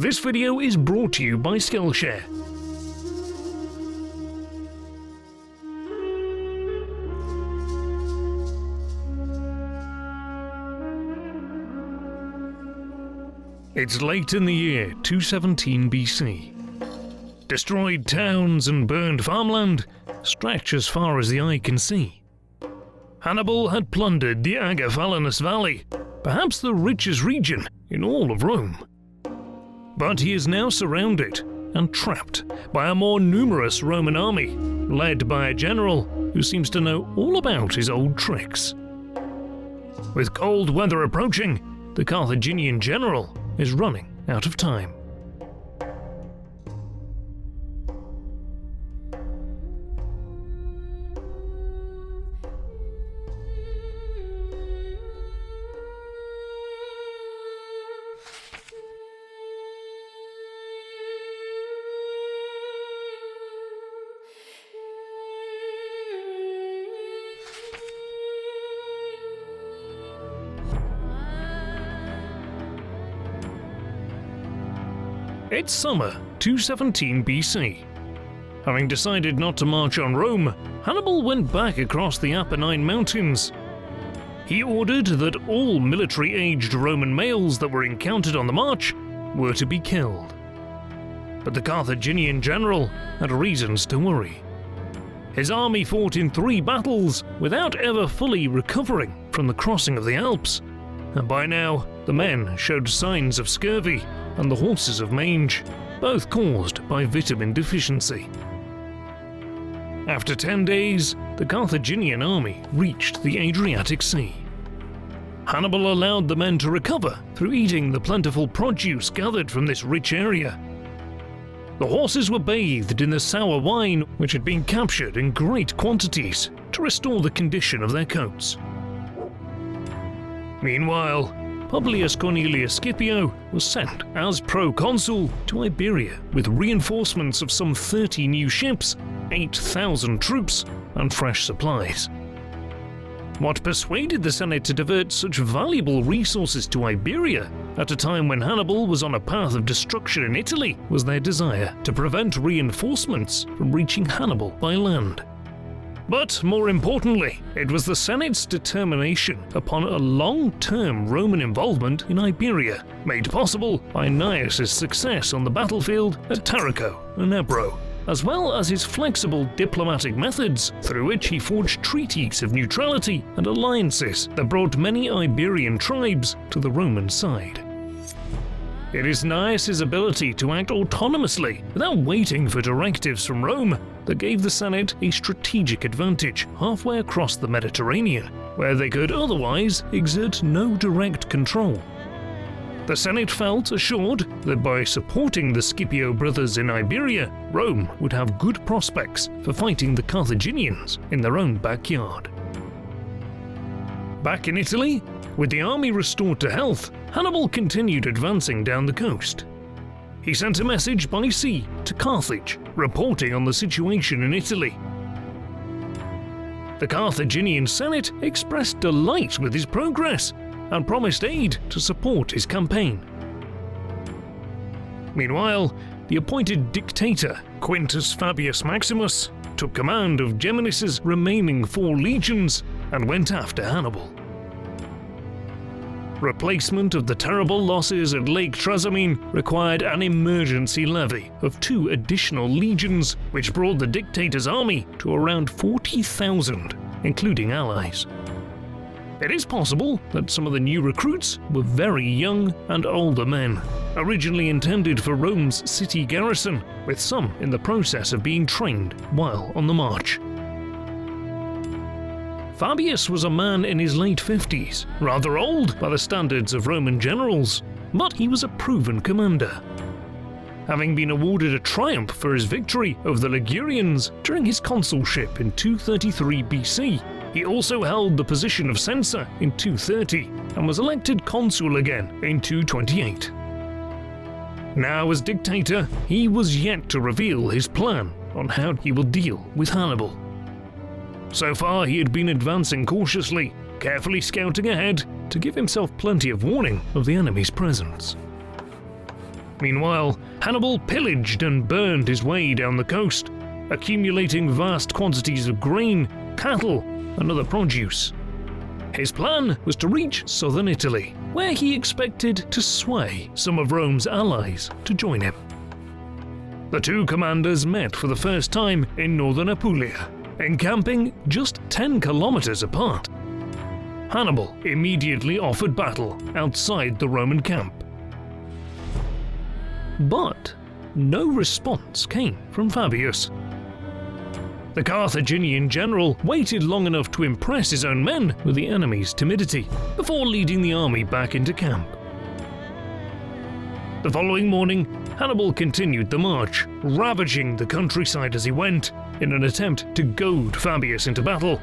This video is brought to you by Skillshare. It's late in the year 217 BC. Destroyed towns and burned farmland stretch as far as the eye can see. Hannibal had plundered the Ager Falernus valley, perhaps the richest region in all of Rome. But he is now surrounded and trapped by a more numerous Roman army, led by a general who seems to know all about his old tricks. With cold weather approaching, the Carthaginian general is running out of time. It's summer 217 BC. Having decided not to march on Rome, Hannibal went back across the Apennine Mountains. He ordered that all military-aged Roman males that were encountered on the march were to be killed. But the Carthaginian general had reasons to worry. His army fought in 3 battles without ever fully recovering from the crossing of the Alps, and by now the men showed signs of scurvy and the horses of mange, both caused by vitamin deficiency. After 10 days, the Carthaginian army reached the Adriatic Sea. Hannibal allowed the men to recover through eating the plentiful produce gathered from this rich area. The horses were bathed in the sour wine which had been captured in great quantities to restore the condition of their coats. Meanwhile, Publius Cornelius Scipio was sent as proconsul to Iberia with reinforcements of some 30 new ships, 8,000 troops, and fresh supplies. What persuaded the Senate to divert such valuable resources to Iberia at a time when Hannibal was on a path of destruction in Italy was their desire to prevent reinforcements from reaching Hannibal by land. But more importantly, it was the Senate's determination upon a long-term Roman involvement in Iberia, made possible by Gnaeus' success on the battlefield at Tarraco and Ebro, as well as his flexible diplomatic methods through which he forged treaties of neutrality and alliances that brought many Iberian tribes to the Roman side. It is Gnaeus' ability to act autonomously without waiting for directives from Rome that gave the Senate a strategic advantage halfway across the Mediterranean, where they could otherwise exert no direct control. The Senate felt assured that by supporting the Scipio brothers in Iberia, Rome would have good prospects for fighting the Carthaginians in their own backyard. Back in Italy, with the army restored to health, Hannibal continued advancing down the coast. He sent a message by sea to Carthage, reporting on the situation in Italy. The Carthaginian Senate expressed delight with his progress and promised aid to support his campaign. Meanwhile, the appointed dictator, Quintus Fabius Maximus, took command of Geminus's remaining 4 legions and went after Hannibal. Replacement of the terrible losses at Lake Trasimene required an emergency levy of 2 additional legions, which brought the dictator's army to around 40,000, including allies. It is possible that some of the new recruits were very young and older men, originally intended for Rome's city garrison, with some in the process of being trained while on the march. Fabius was a man in his late 50s, rather old by the standards of Roman generals, but he was a proven commander. Having been awarded a triumph for his victory over the Ligurians during his consulship in 233 BC, he also held the position of censor in 230 and was elected consul again in 228. Now as dictator, he was yet to reveal his plan on how he will deal with Hannibal. So far, he had been advancing cautiously, carefully scouting ahead to give himself plenty of warning of the enemy's presence. Meanwhile, Hannibal pillaged and burned his way down the coast, accumulating vast quantities of grain, cattle, and other produce. His plan was to reach southern Italy, where he expected to sway some of Rome's allies to join him. The two commanders met for the first time in northern Apulia, encamping just 10 kilometers apart. Hannibal immediately offered battle outside the Roman camp. But no response came from Fabius. The Carthaginian general waited long enough to impress his own men with the enemy's timidity before leading the army back into camp. The following morning, Hannibal continued the march, ravaging the countryside as he went, in an attempt to goad Fabius into battle.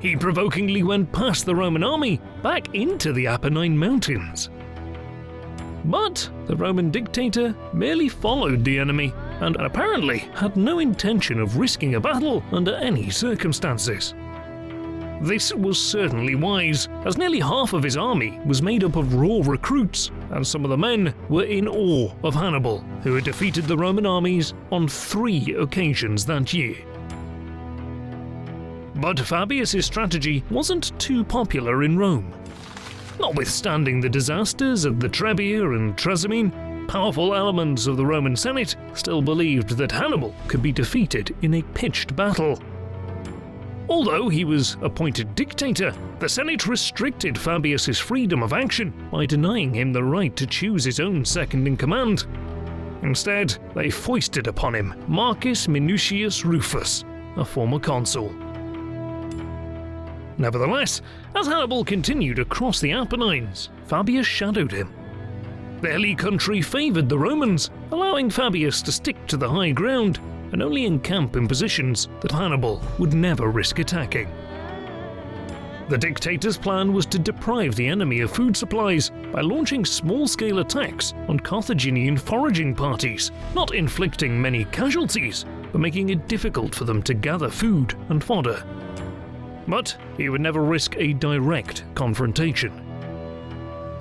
He provokingly went past the Roman army back into the Apennine Mountains. But the Roman dictator merely followed the enemy and apparently had no intention of risking a battle under any circumstances. This was certainly wise, as nearly half of his army was made up of raw recruits, and some of the men were in awe of Hannibal, who had defeated the Roman armies on 3 occasions that year. But Fabius' strategy wasn't too popular in Rome. Notwithstanding the disasters of the Trebia and Trasimene, powerful elements of the Roman Senate still believed that Hannibal could be defeated in a pitched battle. Although he was appointed dictator, the Senate restricted Fabius' freedom of action by denying him the right to choose his own second-in-command. Instead, they foisted upon him Marcus Minucius Rufus, a former consul. Nevertheless, as Hannibal continued across the Apennines, Fabius shadowed him. The hilly country favoured the Romans, allowing Fabius to stick to the high ground and only encamp in positions that Hannibal would never risk attacking. The dictator's plan was to deprive the enemy of food supplies by launching small-scale attacks on Carthaginian foraging parties, not inflicting many casualties, but making it difficult for them to gather food and fodder. But he would never risk a direct confrontation.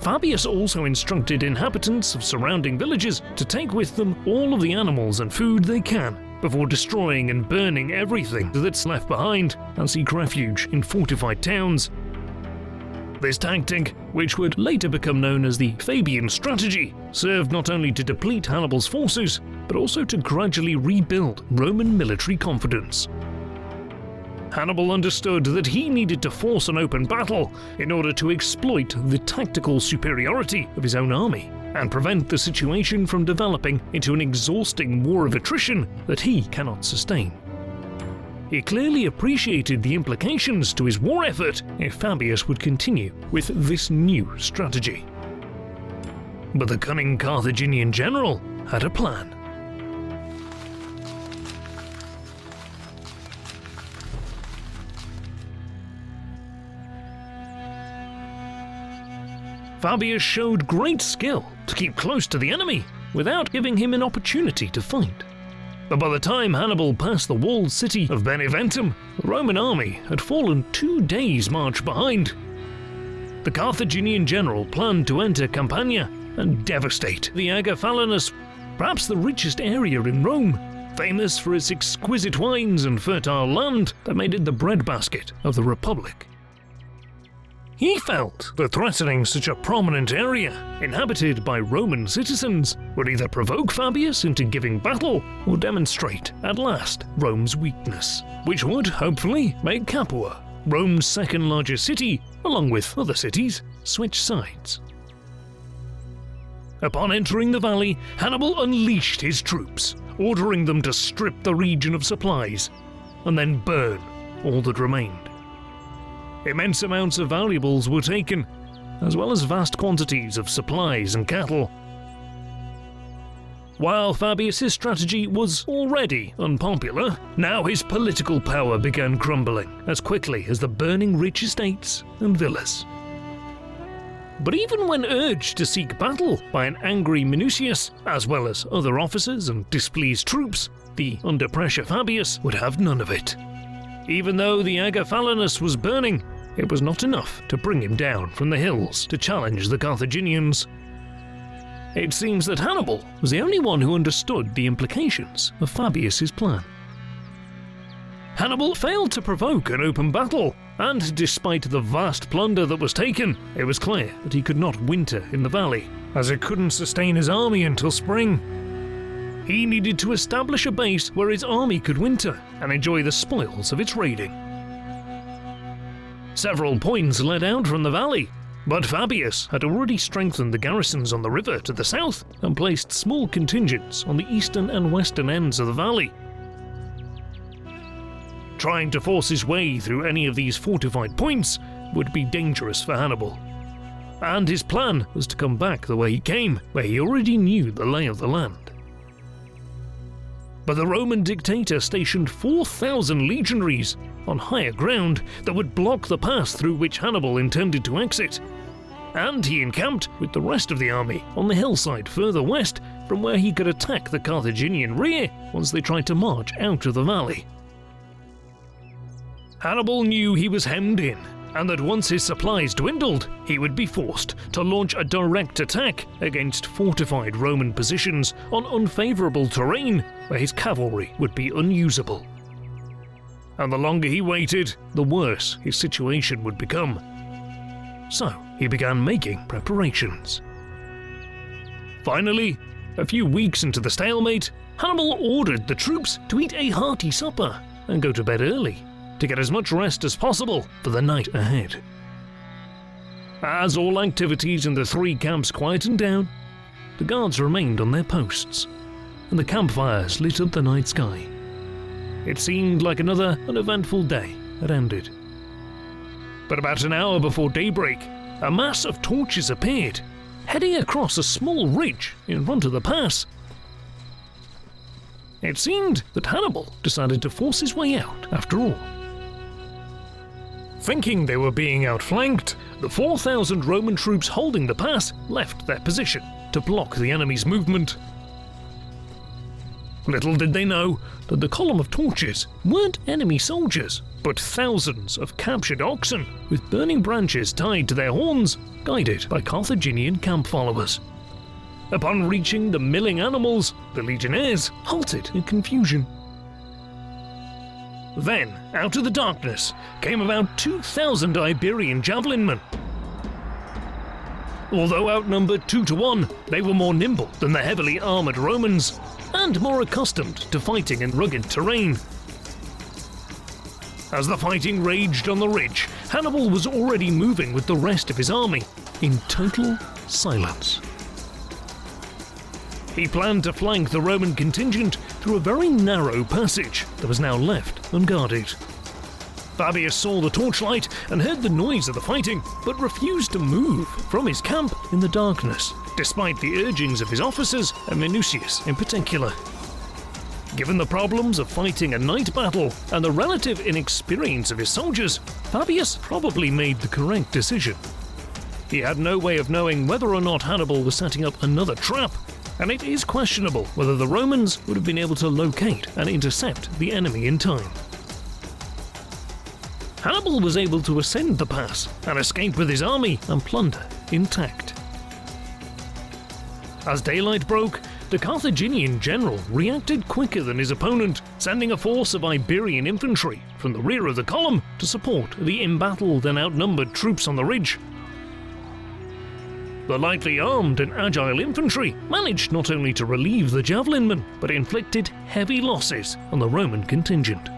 Fabius also instructed inhabitants of surrounding villages to take with them all of the animals and food they can, before destroying and burning everything that's left behind and seek refuge in fortified towns. This tactic, which would later become known as the Fabian strategy, served not only to deplete Hannibal's forces, but also to gradually rebuild Roman military confidence. Hannibal understood that he needed to force an open battle in order to exploit the tactical superiority of his own army and prevent the situation from developing into an exhausting war of attrition that he cannot sustain. He clearly appreciated the implications to his war effort if Fabius would continue with this new strategy. But the cunning Carthaginian general had a plan. Fabius showed great skill to keep close to the enemy without giving him an opportunity to fight. But by the time Hannibal passed the walled city of Beneventum, the Roman army had fallen 2 days' march behind. The Carthaginian general planned to enter Campania and devastate the Ager Falernus, perhaps the richest area in Rome, famous for its exquisite wines and fertile land that made it the breadbasket of the Republic. He felt that threatening such a prominent area, inhabited by Roman citizens, would either provoke Fabius into giving battle or demonstrate, at last, Rome's weakness, which would, hopefully, make Capua, Rome's second largest city, along with other cities, switch sides. Upon entering the valley, Hannibal unleashed his troops, ordering them to strip the region of supplies, and then burn all that remained. Immense amounts of valuables were taken, as well as vast quantities of supplies and cattle. While Fabius' strategy was already unpopular, now his political power began crumbling as quickly as the burning rich estates and villas. But even when urged to seek battle by an angry Minucius, as well as other officers and displeased troops, the under-pressure Fabius would have none of it. Even though the Ager Falernus was burning, it was not enough to bring him down from the hills to challenge the Carthaginians. It seems that Hannibal was the only one who understood the implications of Fabius's plan. Hannibal failed to provoke an open battle, and despite the vast plunder that was taken, it was clear that he could not winter in the valley, as it couldn't sustain his army until spring. He needed to establish a base where his army could winter and enjoy the spoils of its raiding. Several points led out from the valley, but Fabius had already strengthened the garrisons on the river to the south and placed small contingents on the eastern and western ends of the valley. Trying to force his way through any of these fortified points would be dangerous for Hannibal, and his plan was to come back the way he came, where he already knew the lay of the land. But the Roman dictator stationed 4,000 legionaries on higher ground that would block the pass through which Hannibal intended to exit, and he encamped with the rest of the army on the hillside further west from where he could attack the Carthaginian rear once they tried to march out of the valley. Hannibal knew he was hemmed in, and that once his supplies dwindled, he would be forced to launch a direct attack against fortified Roman positions on unfavourable terrain where his cavalry would be unusable. And the longer he waited, the worse his situation would become. So he began making preparations. Finally, a few weeks into the stalemate, Hannibal ordered the troops to eat a hearty supper and go to bed early, to get as much rest as possible for the night ahead. As all activities in the three camps quietened down, the guards remained on their posts, and the campfires lit up the night sky. It seemed like another uneventful day had ended. But about an hour before daybreak, a mass of torches appeared, heading across a small ridge in front of the pass. It seemed that Hannibal decided to force his way out after all. Thinking they were being outflanked, the 4,000 Roman troops holding the pass left their position to block the enemy's movement. Little did they know that the column of torches weren't enemy soldiers, but thousands of captured oxen with burning branches tied to their horns, guided by Carthaginian camp followers. Upon reaching the milling animals, the legionnaires halted in confusion. Then, out of the darkness, came about 2,000 Iberian javelinmen. Although outnumbered 2 to 1, they were more nimble than the heavily armoured Romans, and more accustomed to fighting in rugged terrain. As the fighting raged on the ridge, Hannibal was already moving with the rest of his army in total silence. He planned to flank the Roman contingent through a very narrow passage that was now left unguarded. Fabius saw the torchlight and heard the noise of the fighting, but refused to move from his camp in the darkness, despite the urgings of his officers and Minucius in particular. Given the problems of fighting a night battle and the relative inexperience of his soldiers, Fabius probably made the correct decision. He had no way of knowing whether or not Hannibal was setting up another trap, and it is questionable whether the Romans would have been able to locate and intercept the enemy in time. Hannibal was able to ascend the pass and escape with his army and plunder intact. As daylight broke, the Carthaginian general reacted quicker than his opponent, sending a force of Iberian infantry from the rear of the column to support the embattled and outnumbered troops on the ridge. The lightly armed and agile infantry managed not only to relieve the javelinmen, but inflicted heavy losses on the Roman contingent.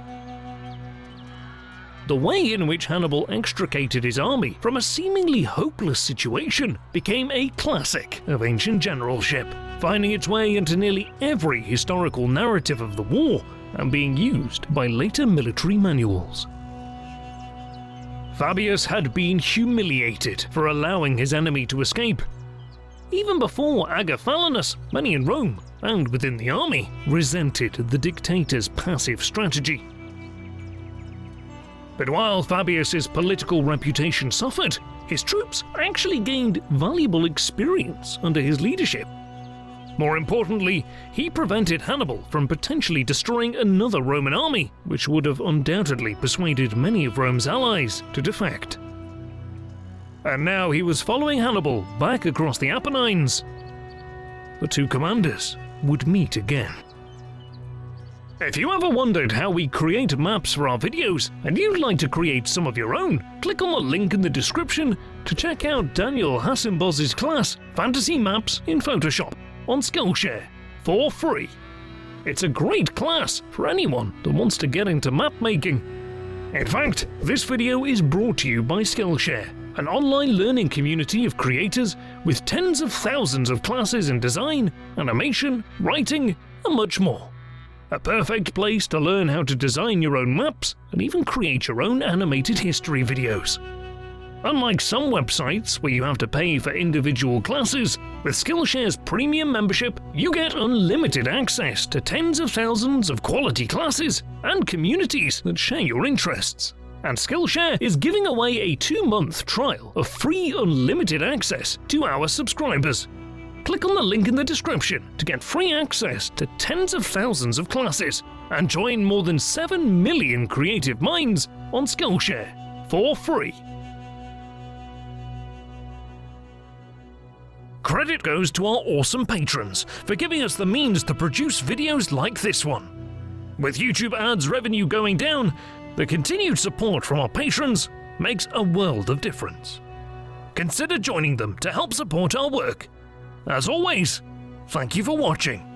The way in which Hannibal extricated his army from a seemingly hopeless situation became a classic of ancient generalship, finding its way into nearly every historical narrative of the war and being used by later military manuals. Fabius had been humiliated for allowing his enemy to escape. Even before Ager Falernus, many in Rome and within the army resented the dictator's passive strategy. But while Fabius's political reputation suffered, his troops actually gained valuable experience under his leadership. More importantly, he prevented Hannibal from potentially destroying another Roman army, which would have undoubtedly persuaded many of Rome's allies to defect. And now he was following Hannibal back across the Apennines. the two commanders would meet again. If you ever wondered how we create maps for our videos and you'd like to create some of your own, click on the link in the description to check out Daniel Hassenboz's class, Fantasy Maps in Photoshop, on Skillshare, for free. It's a great class for anyone that wants to get into map making. In fact, this video is brought to you by Skillshare, an online learning community of creators with tens of thousands of classes in design, animation, writing, and much more. A perfect place to learn how to design your own maps and even create your own animated history videos. Unlike some websites where you have to pay for individual classes, with Skillshare's premium membership, you get unlimited access to tens of thousands of quality classes and communities that share your interests. And Skillshare is giving away a 2-month trial of free unlimited access to our subscribers. Click on the link in the description to get free access to tens of thousands of classes and join more than 7 million creative minds on Skillshare for free. Credit goes to our awesome patrons for giving us the means to produce videos like this one. With YouTube ads revenue going down, the continued support from our patrons makes a world of difference. Consider joining them to help support our work. As always, thank you for watching.